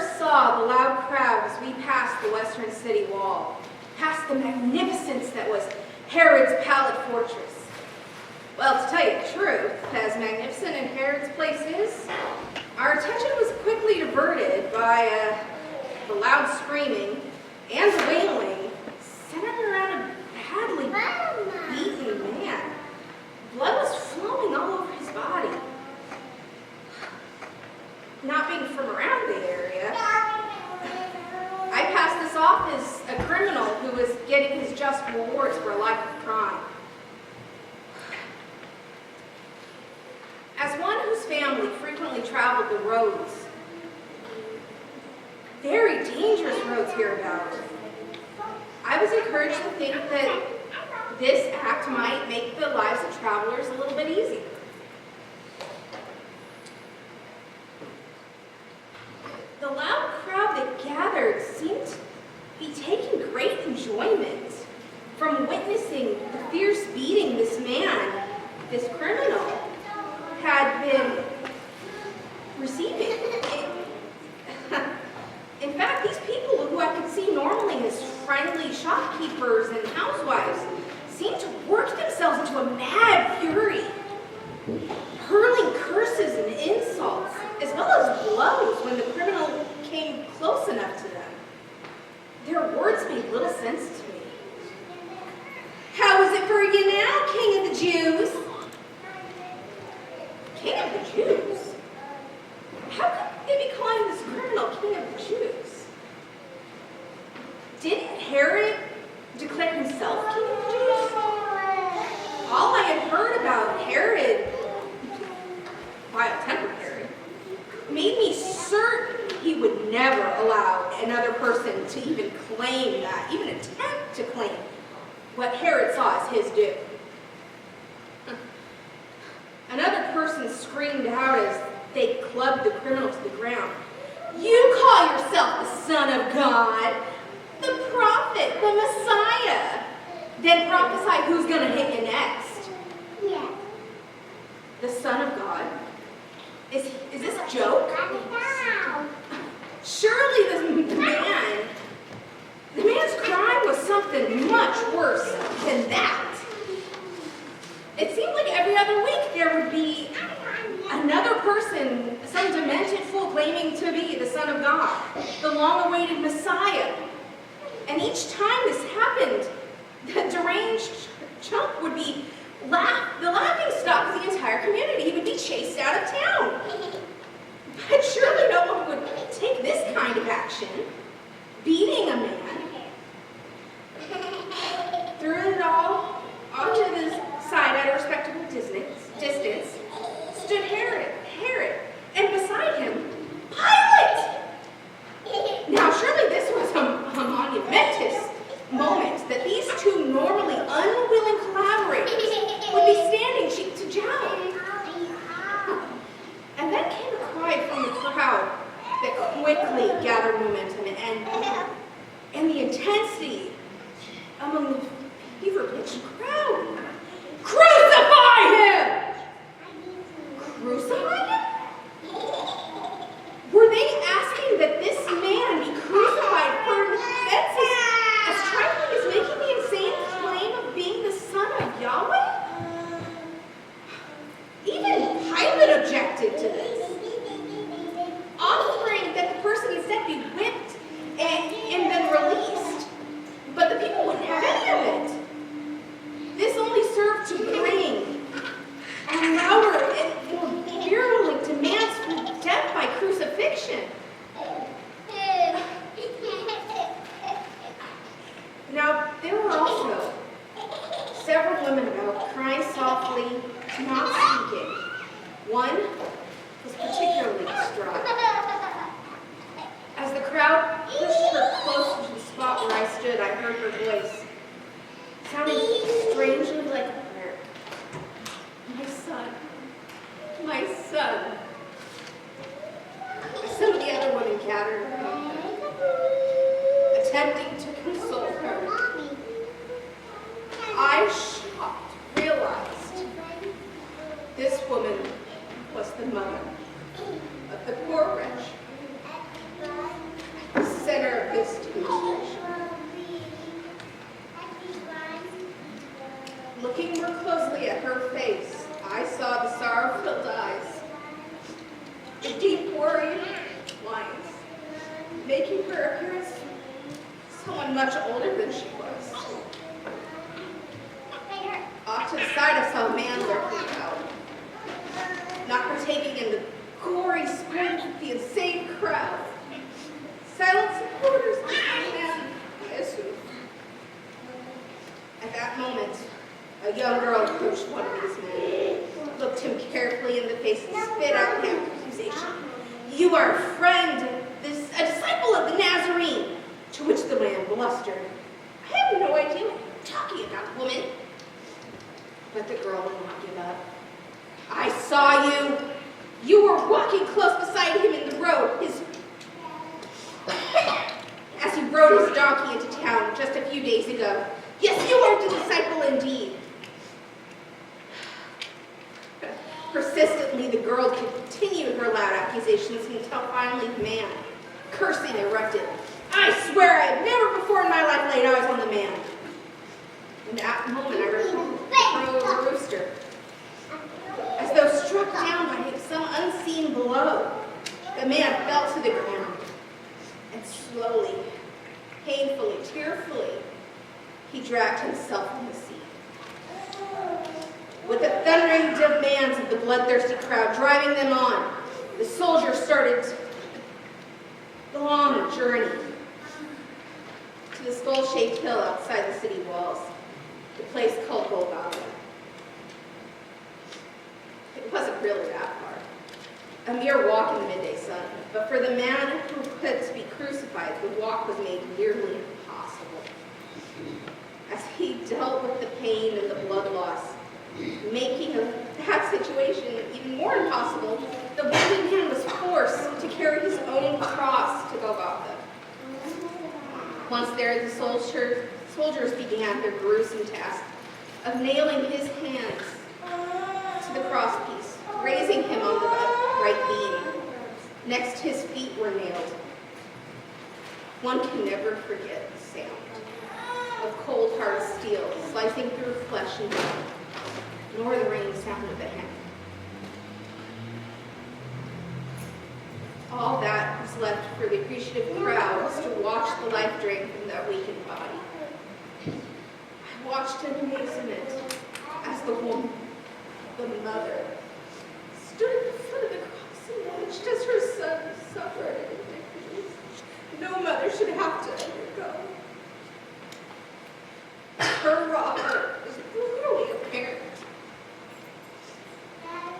first saw the loud crowd as we passed the western city wall, past the magnificence that was Herod's pallid fortress. Well, to tell you the truth, as magnificent as Herod's place is, our attention was quickly diverted by the loud screaming and the wailing centered around a badly beaten man. Blood was flowing all over his body. Not being from around the area, I passed this off as a criminal who was getting his just rewards for a life of crime. As one whose family frequently traveled the roads, very dangerous roads hereabouts, I was encouraged to think that this act might make the lives of travelers a little bit easier. The loud crowd that gathered seemed to be taking great enjoyment from witnessing the fierce beating this man, this criminal, had been receiving. In fact, these people who I could see normally as friendly shopkeepers and housewives seemed to work themselves into a mad fury, hurling curses and insults, as well as blows when the criminal came close enough to them. Their words made little sense to me. "How is it for you now, King of the Jews?" King of the Jews? How could they be calling this criminal King of the Jews? Didn't Herod declare himself King of the Jews? All I had heard about Herod, vile-tempered Herod, made me certain he would never allow another person to even claim that, even attempt to claim what Herod saw as his due. Another person screamed out as they clubbed the criminal to the ground, "You call yourself the Son of God, the prophet, the Messiah. Then prophesy who's going to hit you next." Yeah. The Son of God? Is this a joke? Surely the man's crime was something much worse than that. It seemed like every other week there would be another person, some demented fool claiming to be the Son of God, the long-awaited Messiah. And each time this happened, the deranged chump would be the laughing stock of the entire community. He would be chased out of town. But surely no one would take this kind of action, beating a man. Through it all, off to the side at a respectable distance, stood Herod, and beside him, Pilate! Now, surely this was a monumentous moment that these two normally unwilling collaborators would be standing cheek to jowl. And then came a cry from the crowd that quickly gathered momentum and the intensity among the fever-pitched crowd. "Crucify him!" Crucify him? Were they asking that this man be crucified for an offense as trifling as making the insane claim of being the Son of Yahweh? Even Pilate objected to this, offering that the person instead be whipped and then released. But the people wouldn't have any of it. This only served to bring a louder and more virulent demands for death by crucifixion. Now, there were also several women about, crying softly, not speaking. One was particularly distraught. As the crowd pushed her closer to the spot where I stood, I heard her voice, sounding strangely like a prayer. My son. Some of the other women gathered around her, attempting to console her. I, shocked, realized this woman was the mother of the poor wretch Looking more closely at her face, I saw the sorrow-filled eyes, the deep worried lines, making her appearance someone much older than she was. Off to the side, I saw a man lurking out, not partaking in the gory sprint of the insane crowd. Silent supporters of the man, I assume. At that moment, a young girl approached one of these men, looked him carefully in the face, and spit out an accusation. "You are a friend, a disciple of the Nazarene," to which the man blustered. "I have no idea what you're talking about, woman." But the girl did not give up. "I saw you. You were walking close beside him in the road, as he rode his donkey into town just a few days ago. Yes, you are the disciple indeed." Persistently, the girl continued her loud accusations until finally the man, cursing, erupted. "I swear I have never before in my life laid eyes on the man." And at the moment I heard the crow of a rooster, as though struck down by some unseen blow. The man fell to the ground, and slowly, painfully, tearfully, he dragged himself from the seat. With the thundering demands of the bloodthirsty crowd driving them on, the soldiers started the long journey to the skull-shaped hill outside the city walls, the place called Golgotha. It wasn't really that far, a mere walk in the midday sun, but for the man who was to be crucified, the walk was made nearly impossible. As he dealt with the pain and the blood loss, making that situation even more impossible, the wounded man was forced to carry his own cross to Golgotha. Once there, the soldiers began their gruesome task of nailing his hands to the crosspiece, raising him on the right beam. Next, his feet were nailed. One can never forget the sound of cold, hard steel slicing through flesh and bone, nor the ringing sound of a hammer. All that was left for the appreciative crowds to watch the life drain from that weakened body. I watched in amazement as the woman, the mother, stood at the foot of the cross and watched as her son suffered indignity no mother should have to undergo. Her raw heart was brutally apparent.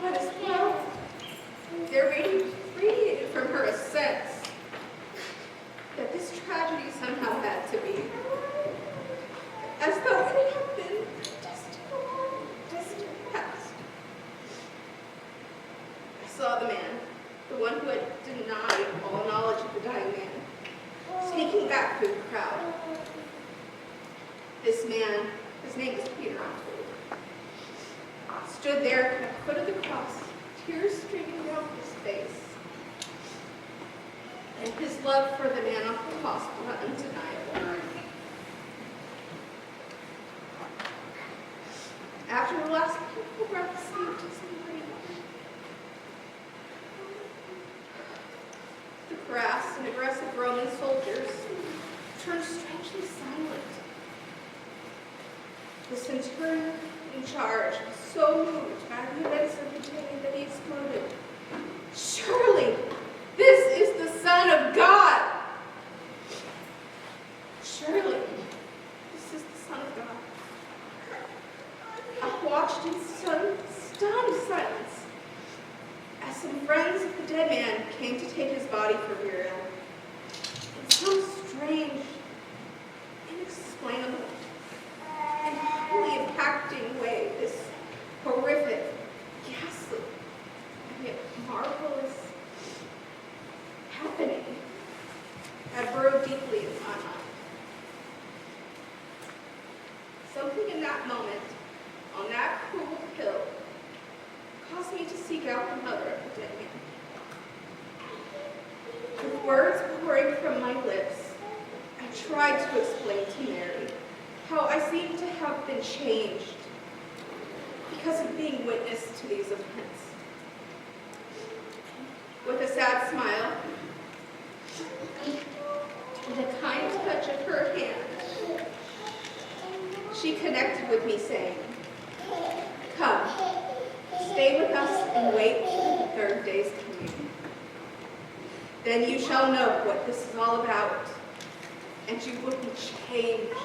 But as well, there radiated from her a sense that this tragedy somehow had to be, as though it had been distant past. I saw the man, the one who had denied all knowledge of the dying man, sneaking back through the crowd. This man, his name was Peter, stood there at the foot of the cross, tears streaming down his face. And his love for the man on the cross was undeniable. After the last painful breath escaped his body, the crass and aggressive Roman soldiers turned strangely silent. The centurion in charge was so moved by the events of the day that he exploded. "Surely, this is the Son of God! Surely, this is the Son of God." I watched in stunned silence as some friends of the dead man came to take his body for burial. In some strange, inexplainable, and wholly impacting way, this horrific, ghastly, and yet marvelous happening had burrowed deeply in my mind. Something in that moment, on that cruel hill, caused me to seek out the mother of the dead man. With words pouring from my lips, I tried to explain to Mary how I seemed to have been changed because of being witness to these events. With a sad smile, and a kind touch of her hand, she connected with me, saying, "Come, stay with us and wait for the third day's coming. Then you shall know what this is all about, and you will be changed